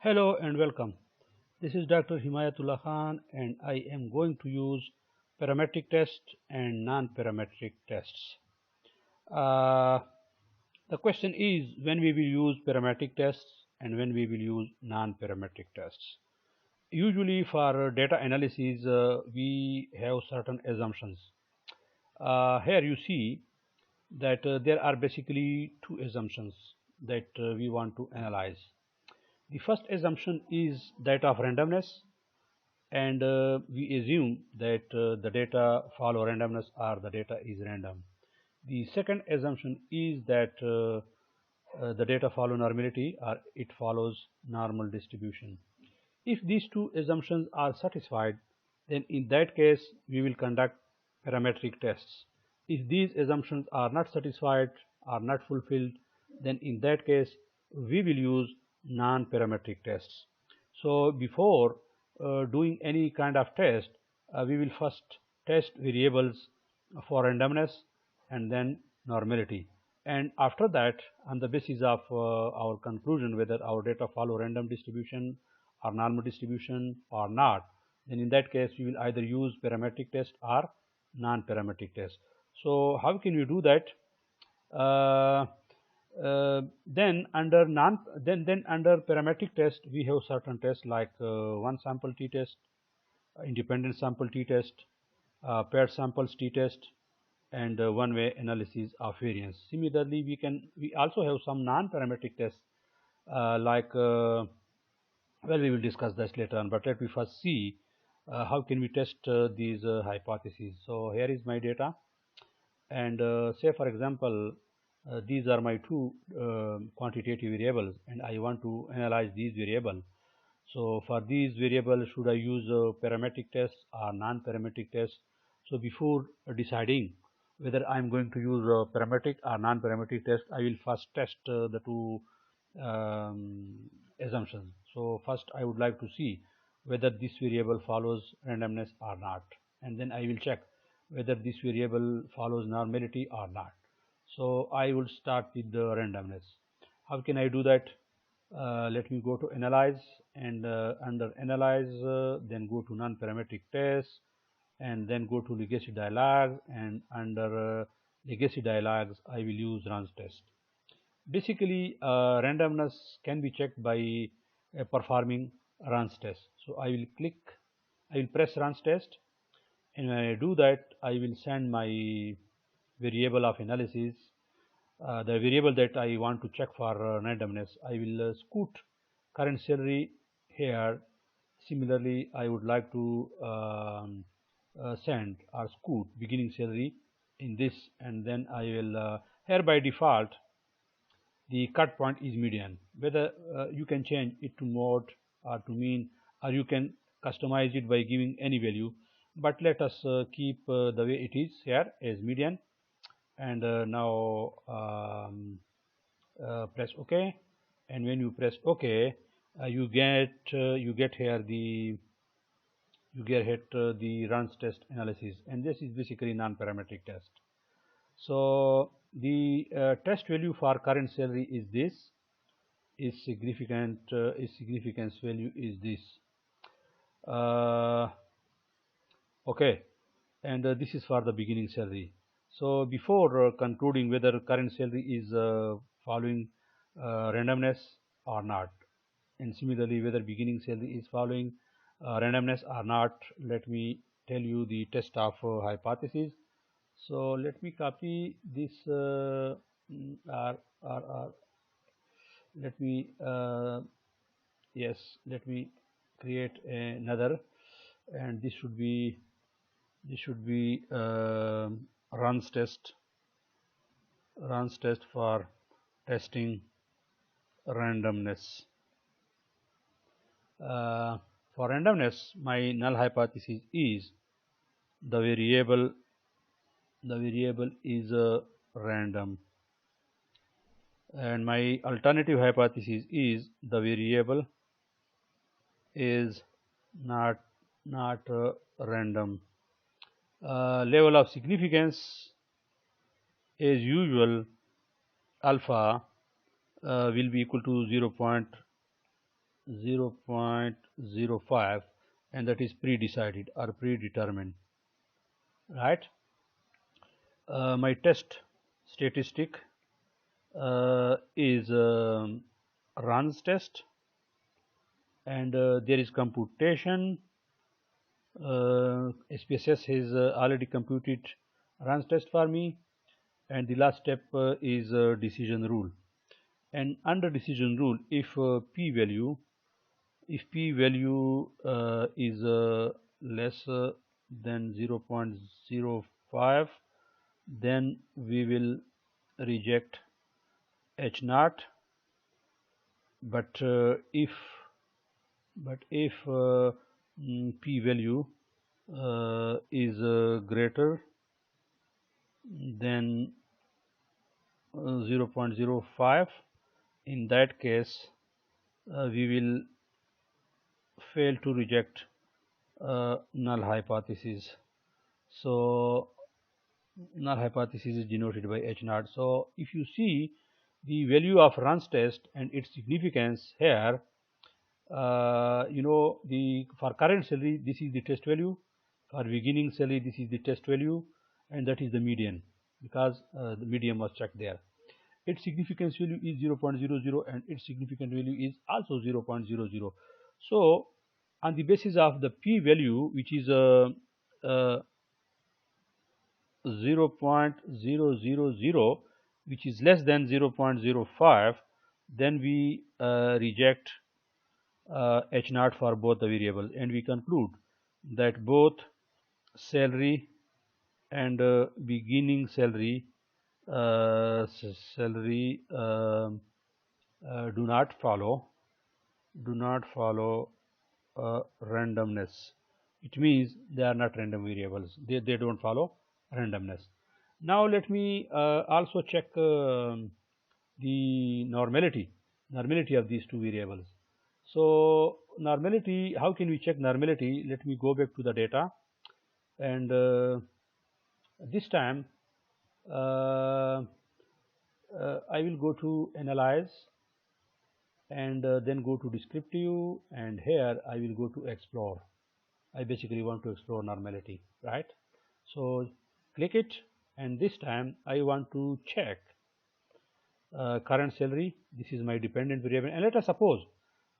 Hello and welcome. This is Dr. Himayatullah Khan and I am going to use parametric tests and non-parametric tests. Uh, the question is when we will use parametric tests and when we will use non-parametric tests. Usually for data analysis we have certain assumptions. Here you see that there are basically two assumptions that we want to analyze. The first assumption is that of randomness, and we assume that the data follow randomness or the data is random. The second assumption is that the data follow normality or it follows normal distribution. If these two assumptions are satisfied, then in that case we will conduct parametric tests. If these assumptions are not satisfied or not fulfilled, then in that case we will use non-parametric tests. So before doing any kind of test, we will first test variables for randomness and then normality. And after that, on the basis of our conclusion whether our data follow random distribution or normal distribution or not, then in that case we will either use parametric test or non-parametric test. So how can we do that? Uh, then under parametric test we have certain tests like one sample t-test, independent sample t-test, paired samples t-test, and one-way analysis of variance. Similarly, we also have some non-parametric tests like well, we will discuss this later on, but let me first see how can we test these hypotheses. So here is my data, and say for example these are my two quantitative variables and I want to analyze these variables. So for these variables, should I use parametric tests or non-parametric tests? So before deciding whether I am going to use parametric or non-parametric test, I will first test the two assumptions. So first I would like to see whether this variable follows randomness or not, and then I will check whether this variable follows normality or not. So I will start with the randomness. How can I do that? Let me go to analyze, and under analyze then go to non-parametric test and then go to legacy dialog, and under legacy dialogs I will use runs test. Basically randomness can be checked by performing runs test. So I will press runs test, and when I do that I will send my variable of analysis, the variable that I want to check for randomness. I will scoot current salary here. Similarly, I would like to send or scoot beginning salary in this, and then I will here by default the cut point is median. Whether you can change it to mode or to mean, or you can customize it by giving any value, but let us keep the way it is here as median. And now press OK, and when you press OK, you get here the runs test analysis, and this is basically non-parametric test. So the test value for current salary is this, is significance value is this. Okay, and this is for the beginning salary. So before concluding whether current salary is following randomness or not, and similarly whether beginning salary is following randomness or not, let me tell you the test of hypothesis. So let me copy this or let me yes, let me create another, and this should be runs test for testing randomness. For randomness, my null hypothesis is the variable is random, and my alternative hypothesis is the variable is not random. Level of significance as usual, alpha will be equal to 0.0 0.05, and that is pre-decided or predetermined, right? My test statistic is runs test, and there is computation. SPSS has already computed runs test for me, and the last step is decision rule. And under decision rule, if p-value is less than 0.05, then we will reject H naught. But if p-value is greater than 0.05, in that case we will fail to reject null hypothesis. So null hypothesis is denoted by H naught. So if you see the value of runs test and its significance here, for current salary this is the test value, for beginning salary this is the test value, and that is the median, because the median was checked there. Its significance value is 0.00 and its significant value is also 0.00. So on the basis of the p value, which is 0.000, which is less than 0.05, then we reject H naught for both the variables, and we conclude that both salary and beginning salary do not follow randomness. It means they are not random variables. They don't follow randomness. Now let me also check the normality of these two variables. So normality, how can we check normality? Let me go back to the data, and this time I will go to analyze, and then go to descriptive, and here I will go to explore. I basically want to explore normality, right? So click it, and this time I want to check current salary. This is my dependent variable, and let us suppose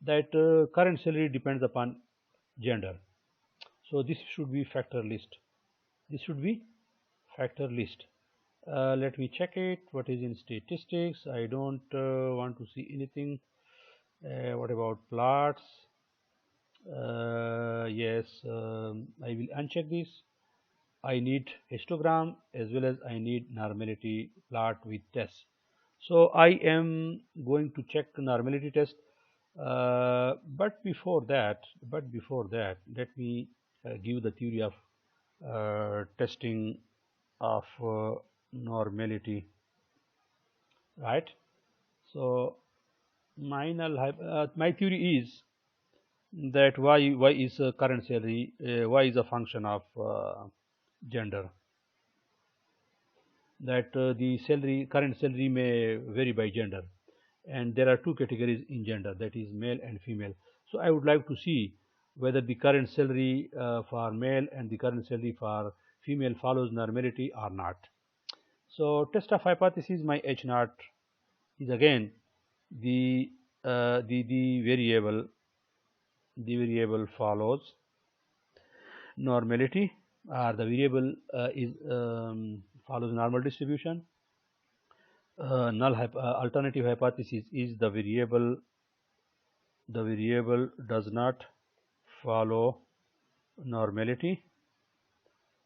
that current salary depends upon gender. So this should be factor list. Let me check it. What is in statistics? I don't want to see anything. What about plots? Yes, I will uncheck this. I need histogram as well as I need normality plot with test. So I am going to check normality test, but before that, let me give the theory of testing of normality, right? So my theory is that y is current salary, y is a function of gender, that the current salary may vary by gender, and there are two categories in gender, that is male and female. So I would like to see whether the current salary for male and the current salary for female follows normality or not. So test of hypothesis, my H naught is again the variable follows normality, or the variable is follows normal distribution. Alternative hypothesis is the variable does not follow normality.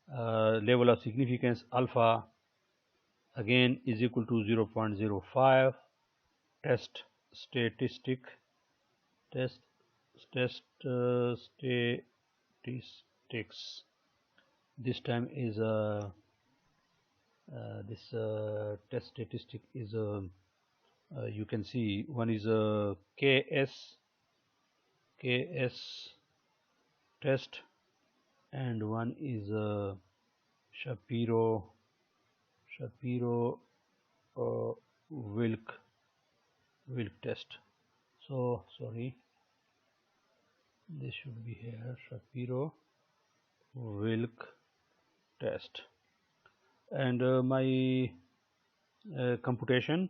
Level of significance alpha again is equal to 0.05. Test statistics this time is this test statistic is you can see one is a KS test, and one is a Shapiro Wilk test. So sorry, This should be here, Shapiro-Wilk test. And my computation,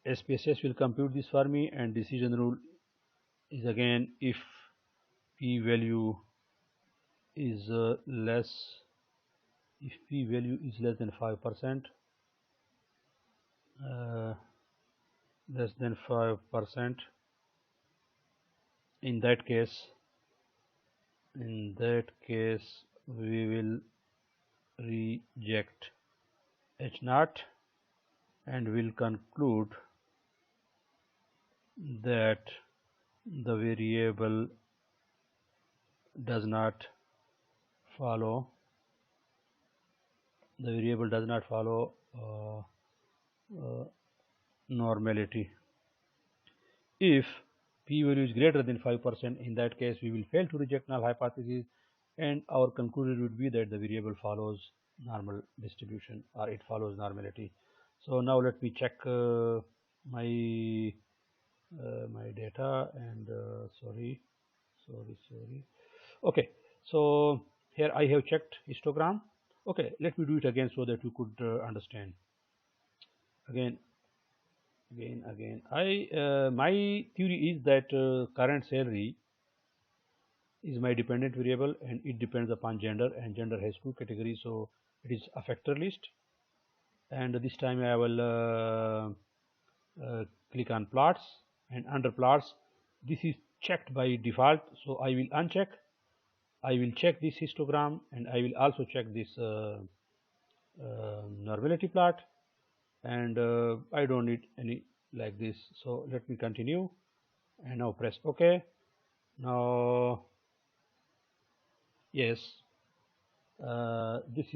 SPSS will compute this for me, and decision rule is again if p value is less than 5%, less than 5%, in that case we will reject H naught and will conclude that the variable does not follow normality. If p value is greater than 5%, in that case we will fail to reject null hypothesis, and our conclusion would be that the variable follows normal distribution, or it follows normality. So now let me check my data, and sorry. Okay, so here I have checked histogram. Okay, let me do it again so that you could understand. Again, my theory is that current salary is my dependent variable, and it depends upon gender, and gender has two categories, so it is a factor list. And this time I will click on plots, and under plots this is checked by default, so I will uncheck. I will check this histogram, and I will also check this normality plot, and I don't need any like this. So let me continue, and now press OK. Now yes, this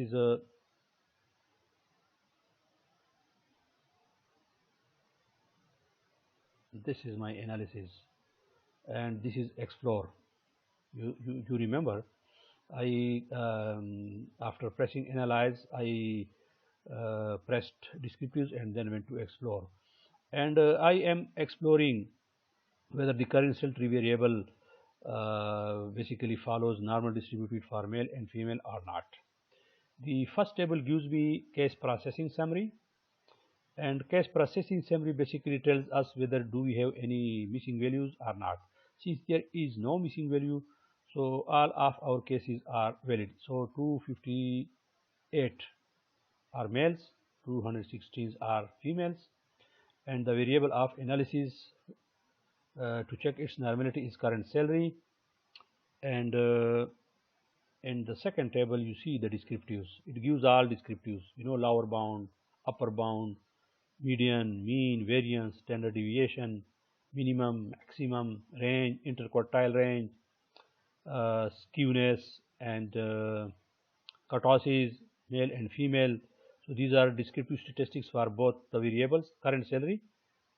is my analysis, and this is explore. You remember, I after pressing analyze, I pressed descriptives and then went to explore, and I am exploring whether the current cell tree variable basically follows normal distributed for male and female or not. The first table gives me case processing summary, and case processing summary basically tells us whether do we have any missing values or not. Since there is no missing value, so all of our cases are valid. So 258 are males, 216 are females, and the variable of analysis to check its normality is current salary. And in the second table you see the descriptives. It gives all descriptives, lower bound, upper bound, median, mean, variance, standard deviation, minimum, maximum, range, interquartile range, skewness, and kurtosis, male and female. So these are descriptive statistics for both the variables, current salary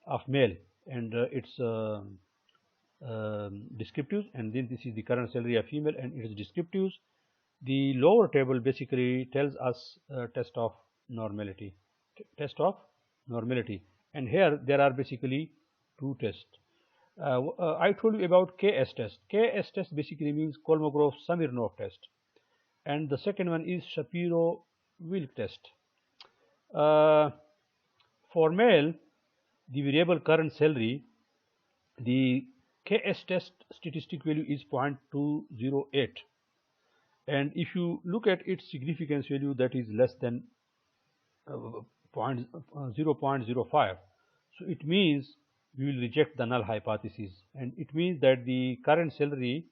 of male and its descriptives, and then this is the current salary of female and its descriptives. The lower table basically tells us test of normality, and here there are basically two tests. I told you about KS test. KS test basically means Kolmogorov-Smirnov test, and the second one is Shapiro-Wilk test. For male, the variable current salary, the KS test statistic value is 0.208, and if you look at its significance value, that is less than 0.05, so it means we will reject the null hypothesis, and it means that the current salary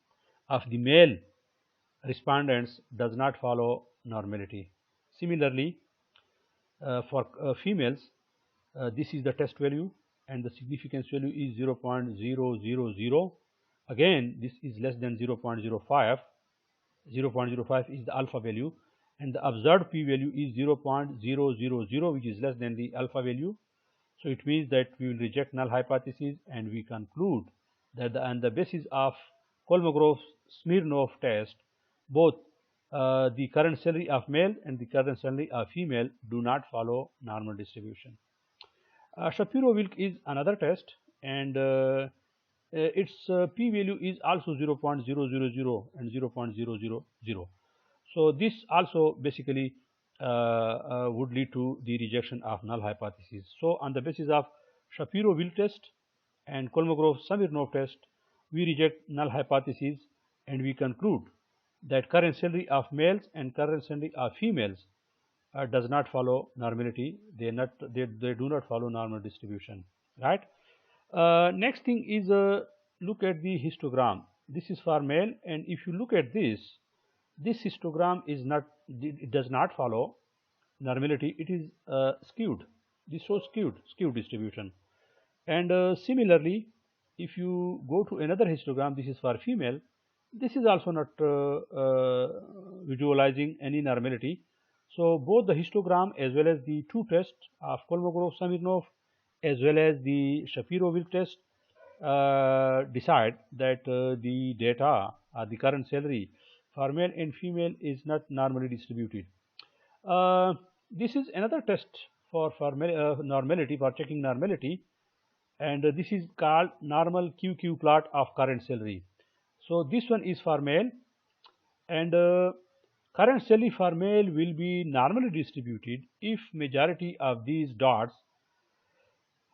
of the male respondents does not follow normality. Similarly, for females, this is the test value, and the significance value is 0.000. Again, this is less than 0.05. 0.05 is the alpha value, and the observed p value is 0.000, which is less than the alpha value. So it means that we will reject null hypothesis, and we conclude that on the basis of Kolmogorov-Smirnov test, both the current salary of male and the current salary of female do not follow normal distribution. Shapiro-Wilk is another test, and its p-value is also 0.000 and 0.000. So this also basically would lead to the rejection of null hypothesis. So on the basis of Shapiro-Wilk test and Kolmogorov-Smirnov test, we reject null hypothesis and we conclude that current salary of males and current salary of females does not follow normality. They do not follow normal distribution, right? Next thing is look at the histogram. This is for male, and if you look at this histogram is not, it does not follow normality. It is skewed. This shows skewed distribution. And similarly, if you go to another histogram, this is for female. This is also not visualizing any normality. So both the histogram as well as the two tests of Kolmogorov-Smirnov as well as the Shapiro-Wilk test decide that the data or the current salary for male and female is not normally distributed. This is another test for normality, for checking normality, and this is called normal QQ plot of current salary. So this one is for male, and current salary for male will be normally distributed if majority of these dots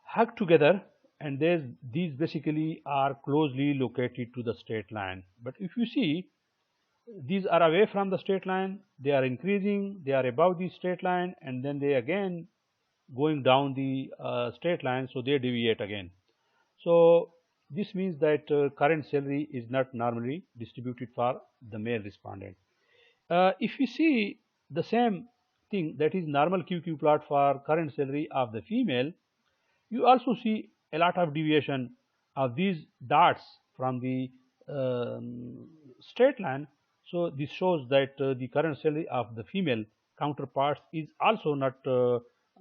hug together, and these basically are closely located to the straight line. But if you see, these are away from the straight line, they are increasing, they are above the straight line, and then they again going down the straight line, so they deviate again. So this means that current salary is not normally distributed for the male respondent. If we see the same thing, that is normal QQ plot for current salary of the female, you also see a lot of deviation of these dots from the straight line. So this shows that the current salary of the female counterparts is also not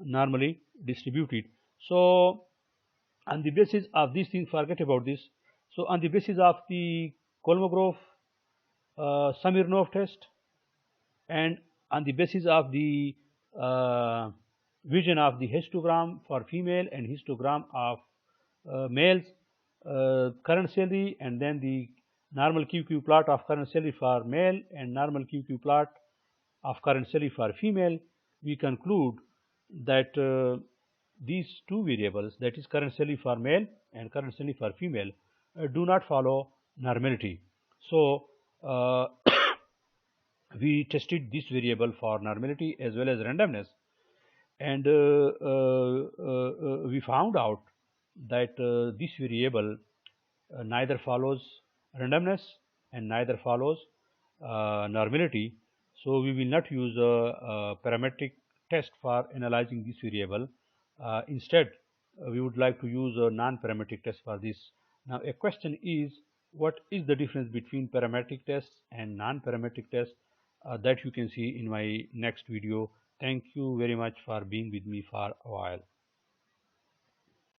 normally distributed. So on the basis of these things, forget about this. So on the basis of the Kolmogorov Smirnov test, and on the basis of the vision of the histogram for female and histogram of males, current salary, and then the normal QQ plot of current salary for male and normal QQ plot of current salary for female, we conclude that these two variables, that is current salary for male and current salary for female, do not follow normality. So we tested this variable for normality as well as randomness, and we found out that this variable neither follows randomness and neither follows normality. So we will not use a parametric test for analyzing this variable. Instead, we would like to use a non-parametric test for this. Now a question is, what is the difference between parametric tests and non-parametric tests? That you can see in my next video. Thank you very much for being with me for a while.